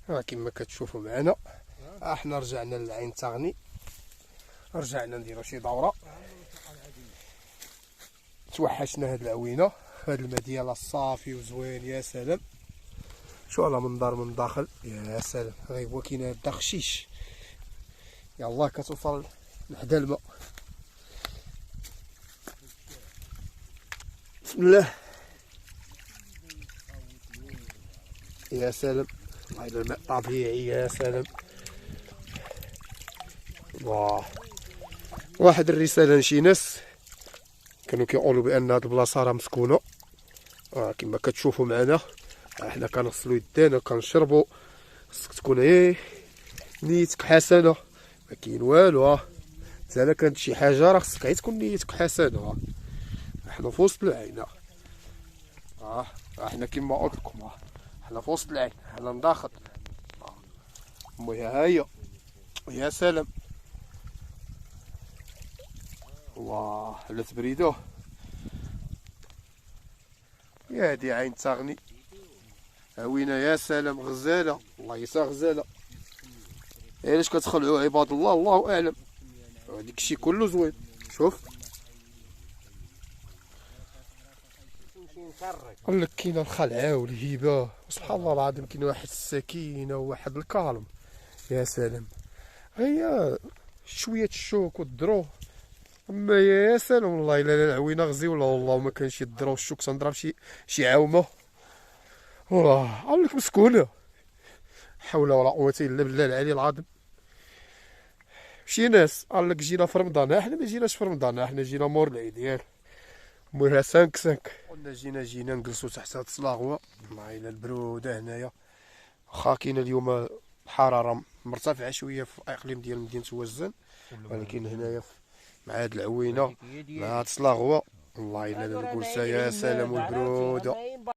كما كتشوفوا معنا احنا رجعنا للعين تغني، رجعنا نديرو شي دوره. توحشنا هاد العوينه، هاد الماء ديالها صافي وزوين يا سلام. شو على منظر من الداخل يا سلام، غير هو كاين هدا خشيش، يلاه كتوصل لحدا الماء. بسم الله يا سلام، والله الا الماء طبيعي يا سلام. واه واحد الرساله لشي ناس كانوا كيقولوا بان هاد البلاصه راه مسكونه. كما كتشوفوا معنا حنا كنغسلوا يدينا كنشربوا. خصك تكون نيتك حسنه، ما كاين والو. انت الا كانت شي حاجه راه خصك تكون نيتك حسنه. حنا في وسط العين، حنا كما قلت لكم حنا في وسط العين، حنا نداخل. ها هي يا سلام، الله على تبريدو. يا هادي عين تغني عوينه يا سلام، غزاله الله يسا غزاله. علاش كتخلعوا عباد الله؟ الله اعلم. هذيك الشيء كله زوين. شوف قال لك كاينه الخلعه والهيبه، سبحان الله العظيم. كاين واحد السكينه وواحد الكالم يا سلام. هي شويه الشوك والدرو، اما يا سلام والله الا العوينه غزيوله والله. ما كانش الدرو والشوك، تنضرب شي عومه والله. قال لك مسكونه، حول ولا قوه الا بالله العلي العظيم. شي ناس قال لك جينا في رمضان، احنا ما جيناش في رمضان، احنا جينا مور العيد ياك مورها 5 قلنا جينا نجلسوا تحت هاد الصلاغوه. والله الا البروده هنايا، واخا كاينه اليوم الحراره مرتفعه شويه في الاقليم ديال مدينه وزن، ولكن هنايا مع هاد العوينه مع هاد الصلاغوه والله الا الجلسه يا سلام والبروده.